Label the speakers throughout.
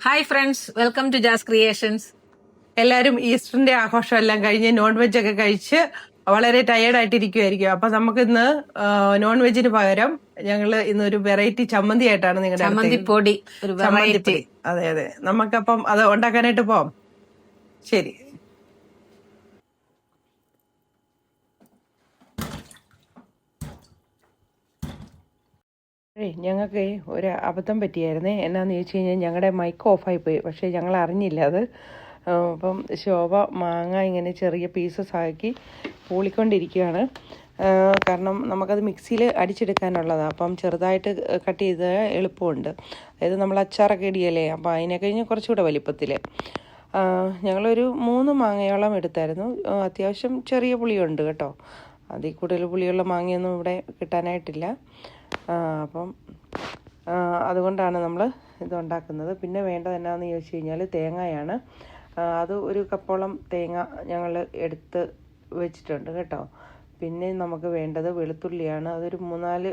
Speaker 1: Hi friends, welcome to Jas creations.
Speaker 2: എല്ലാവരും ഈസ്റ്ററിന്റെ ആഘോഷം എല്ലാം കഴിഞ്ഞ് നോൺ വെജ് ഒക്കെ കഴിച്ച് വളരെ ടയേർഡ് ആയിട്ടിരിക്കുമായിരിക്കും. അപ്പൊ നമുക്കിന്ന് നോൺ വെജിന് പകരം ഞങ്ങൾ ഇന്ന് ഒരു വെറൈറ്റി ചമ്മന്തി ആയിട്ടാണ് നിങ്ങളുടെ
Speaker 1: ചമ്മന്തിപ്പൊടി, ഒരു വെറൈറ്റി.
Speaker 2: അതെ അതെ, നമുക്കപ്പം അത് ഉണ്ടാക്കാനായിട്ട് പോവാം. ശരി. ഞങ്ങൾക്ക് ഒരു അബദ്ധം പറ്റിയായിരുന്നേ. എന്നാന്ന് ചോദിച്ചു കഴിഞ്ഞാൽ ഞങ്ങളുടെ മൈക്ക് ഓഫായി പോയി, പക്ഷേ ഞങ്ങൾ അറിഞ്ഞില്ല അത്. അപ്പം ശോഭ മാങ്ങ ഇങ്ങനെ ചെറിയ പീസസ് ആക്കി പൂളിക്കൊണ്ടിരിക്കുകയാണ്. കാരണം നമുക്കത് മിക്സിയിൽ അടിച്ചെടുക്കാനുള്ളതാണ്. അപ്പം ചെറുതായിട്ട് കട്ട് ചെയ്ത് എളുപ്പമുണ്ട്. അതായത് നമ്മൾ അച്ചാറൊക്കെ ഇടിയല്ലേ, അപ്പോൾ അതിനെ കഴിഞ്ഞ് കുറച്ചുകൂടെ വലിപ്പത്തിൽ. ഞങ്ങളൊരു 3 മാങ്ങയോളം എടുത്തായിരുന്നു. അത്യാവശ്യം ചെറിയ പുളിയുണ്ട് കേട്ടോ. അതിൽ കൂടുതൽ പുളിയുള്ള മാങ്ങയൊന്നും ഇവിടെ കിട്ടാനായിട്ടില്ല. അപ്പം അതുകൊണ്ടാണ് നമ്മൾ ഇതുണ്ടാക്കുന്നത്. പിന്നെ വേണ്ടത് എന്നാന്ന് ചോദിച്ചു കഴിഞ്ഞാൽ തേങ്ങയാണ്. അത് ഒരു കപ്പോളം തേങ്ങ ഞങ്ങൾ എടുത്ത് വെച്ചിട്ടുണ്ട് കേട്ടോ. പിന്നെ നമുക്ക് വേണ്ടത് വെളുത്തുള്ളിയാണ്. അതൊരു 3-4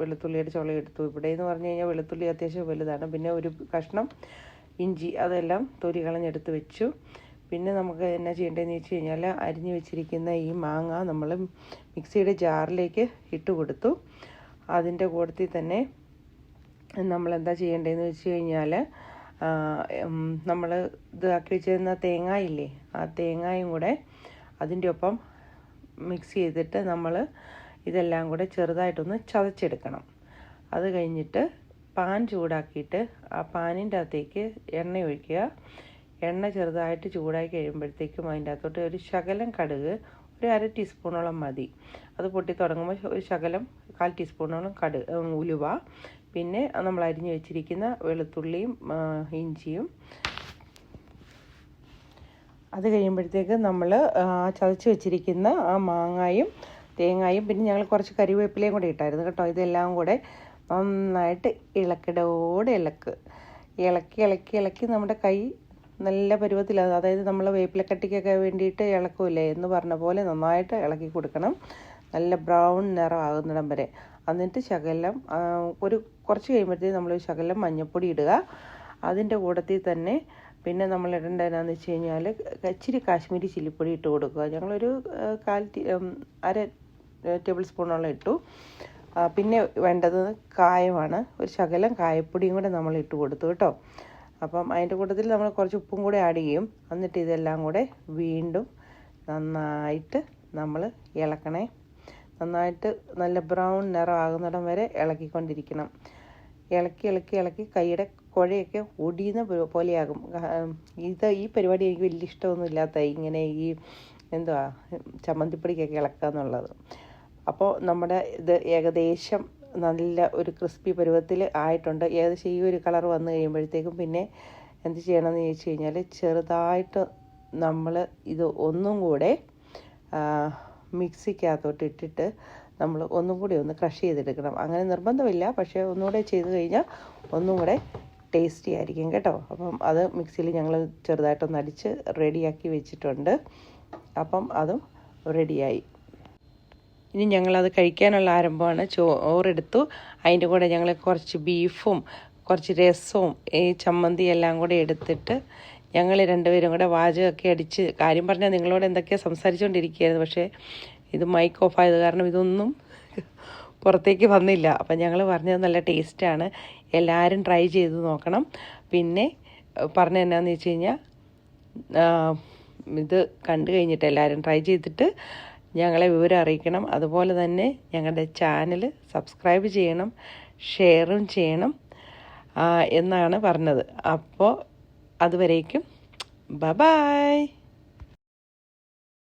Speaker 2: വെളുത്തുള്ളിയുടെ ചുള എടുത്തു. ഇവിടെ എന്ന് പറഞ്ഞു കഴിഞ്ഞാൽ വെളുത്തുള്ളി അത്യാവശ്യം വലുതാണ്. പിന്നെ ഒരു കഷ്ണം ഇഞ്ചി, അതെല്ലാം തൊലി കളഞ്ഞെടുത്ത് വെച്ചു. പിന്നെ നമുക്ക് എന്നാ ചെയ്യേണ്ടതെന്ന് വെച്ച് കഴിഞ്ഞാൽ അരിഞ്ഞു വെച്ചിരിക്കുന്ന ഈ മാങ്ങ നമ്മൾ മിക്സിയുടെ ജാറിലേക്ക് ഇട്ട് കൊടുത്തു. അതിൻ്റെ കൂട്ടത്തിൽ തന്നെ നമ്മളെന്താ ചെയ്യേണ്ടതെന്ന് വെച്ച് കഴിഞ്ഞാൽ നമ്മൾ ഇതാക്കി വെച്ചിരുന്ന തേങ്ങയില്ലേ, ആ തേങ്ങയും കൂടെ അതിൻ്റെ ഒപ്പം മിക്സ് ചെയ്തിട്ട് നമ്മൾ ഇതെല്ലാം കൂടെ ചെറുതായിട്ടൊന്ന് ചതച്ചെടുക്കണം. അത് കഴിഞ്ഞിട്ട് പാൻ ചൂടാക്കിയിട്ട് ആ പാനിൻ്റെ അകത്തേക്ക് എണ്ണ ഒഴിക്കുക. എണ്ണ ചെറുതായിട്ട് ചൂടാക്കി കഴിയുമ്പോഴത്തേക്കും അതിൻ്റെ അകത്തോട്ട് ഒരു ശകലം കടുക്, ഒരു 1/2 ടീസ്പൂണോളം മതി. അത് പൊട്ടി തുടങ്ങുമ്പോൾ ഒരു ശകലം 1/4 ടീസ്പൂണോളം ഉലുവ, പിന്നെ നമ്മൾ അരിഞ്ഞു വെച്ചിരിക്കുന്ന വെളുത്തുള്ളിയും ഇഞ്ചിയും. അത് കഴിയുമ്പോഴത്തേക്ക് നമ്മൾ ചതച്ച് വെച്ചിരിക്കുന്ന ആ മാങ്ങായും തേങ്ങായും, പിന്നെ ഞങ്ങൾ കുറച്ച് കരിവേപ്പിലയും കൂടെ ഇട്ടായിരുന്നു കേട്ടോ. ഇതെല്ലാം കൂടെ നന്നായിട്ട് ഇളക്കി നമ്മുടെ കൈ നല്ല പരുവത്തിലാണ്. അതായത് നമ്മൾ വേപ്പിലക്കട്ടിക്കൊക്കെ വേണ്ടിയിട്ട് ഇളക്കൂലേ എന്ന് പറഞ്ഞ പോലെ നന്നായിട്ട് ഇളക്കി കൊടുക്കണം. നല്ല ബ്രൗൺ നിറമാകുന്നിടം വരെ. എന്നിട്ട് ശകലം കുറച്ച് കഴിയുമ്പോഴത്തേക്ക് നമ്മൾ ശകലം മഞ്ഞൾപ്പൊടി ഇടുക. അതിൻ്റെ കൂട്ടത്തിൽ തന്നെ പിന്നെ നമ്മൾ ഇടേണ്ടതെന്ന് വെച്ച് കഴിഞ്ഞാൽ ഇച്ചിരി കാശ്മീരി ചില്ലിപ്പൊടി ഇട്ട് കൊടുക്കുക. ഞങ്ങളൊരു 1/2 ടേബിൾ സ്പൂണോളം ഇട്ടു. പിന്നെ വേണ്ടത് കായമാണ്. ഒരു ശകലം കായപ്പൊടിയും കൂടെ നമ്മൾ ഇട്ട് കൊടുത്തു കേട്ടോ. അപ്പം അതിൻ്റെ കൂട്ടത്തിൽ നമ്മൾ കുറച്ച് ഉപ്പും കൂടെ ആഡ് ചെയ്യും. എന്നിട്ട് ഇതെല്ലാം കൂടെ വീണ്ടും നന്നായിട്ട് നമ്മൾ ഇളക്കണേ. നന്നായിട്ട് നല്ല ബ്രൗൺ നിറമാകുന്നിടം വരെ ഇളക്കിക്കൊണ്ടിരിക്കണം. ഇളക്കി കൈയുടെ കുഴയൊക്കെ ഒടിയുന്ന പോലെയാകും. ഈ പരിപാടി എനിക്ക് വലിയ ഇഷ്ടമൊന്നും ഇല്ലാത്ത ഇങ്ങനെ ഈ ചമ്മന്തിപ്പൊടിക്കൊക്കെ ഇളക്കുക എന്നുള്ളത്. അപ്പോൾ നമ്മുടെ ഇത് ഏകദേശം നല്ല ഒരു ക്രിസ്പി പരുവത്തിൽ ആയിട്ടുണ്ട്. ഏകദേശം ഈ ഒരു കളർ വന്നു കഴിയുമ്പോഴത്തേക്കും പിന്നെ എന്ത് ചെയ്യണമെന്ന് ചോദിച്ചു കഴിഞ്ഞാൽ ചെറുതായിട്ട് നമ്മൾ ഇത് ഒന്നും കൂടെ മിക്സിക്കകത്തോട്ട് ഇട്ടിട്ട് നമ്മൾ ഒന്നും കൂടി ഒന്ന് ക്രഷ് ചെയ്തെടുക്കണം. അങ്ങനെ നിർബന്ധമില്ല, പക്ഷേ ഒന്നുകൂടെ ചെയ്ത് കഴിഞ്ഞാൽ ഒന്നും കൂടെ ടേസ്റ്റി ആയിരിക്കും കേട്ടോ. അപ്പം അത് മിക്സിയിൽ ഞങ്ങൾ ചെറുതായിട്ടൊന്ന് അടിച്ച് റെഡിയാക്കി വെച്ചിട്ടുണ്ട്. അപ്പം അതും റെഡിയായി. ഇനി ഞങ്ങളത് കഴിക്കാനുള്ള ആരംഭമാണ്. ചോറെടുത്തു. അതിൻ്റെ കൂടെ ഞങ്ങൾ കുറച്ച് ബീഫും കുറച്ച് രസവും ഈ ചമ്മന്തി എല്ലാം കൂടെ എടുത്തിട്ട് ഞങ്ങൾ രണ്ടുപേരും കൂടെ വാചകമൊക്കെ അടിച്ച്, കാര്യം പറഞ്ഞാൽ നിങ്ങളോട് എന്തൊക്കെയോ സംസാരിച്ചുകൊണ്ടിരിക്കുകയായിരുന്നു. പക്ഷേ ഇത് മൈക്ക് ഓഫായത് കാരണം ഇതൊന്നും പുറത്തേക്ക് വന്നില്ല. അപ്പം ഞങ്ങൾ പറഞ്ഞത് നല്ല ടേസ്റ്റാണ്, എല്ലാവരും ട്രൈ ചെയ്ത് നോക്കണം. പിന്നെ പറഞ്ഞത് എന്നാന്ന് വെച്ച് കഴിഞ്ഞാൽ ഇത് കണ്ടു കഴിഞ്ഞിട്ട് എല്ലാവരും ട്രൈ ചെയ്തിട്ട് ഞങ്ങളെ വിവരം അറിയിക്കണം. അതുപോലെ തന്നെ ഞങ്ങളുടെ ചാനൽ സബ്സ്ക്രൈബ് ചെയ്യണം, ഷെയറും ചെയ്യണം എന്നാണ് പറഞ്ഞത്. അപ്പോൾ അതുവരേക്കും ബൈ.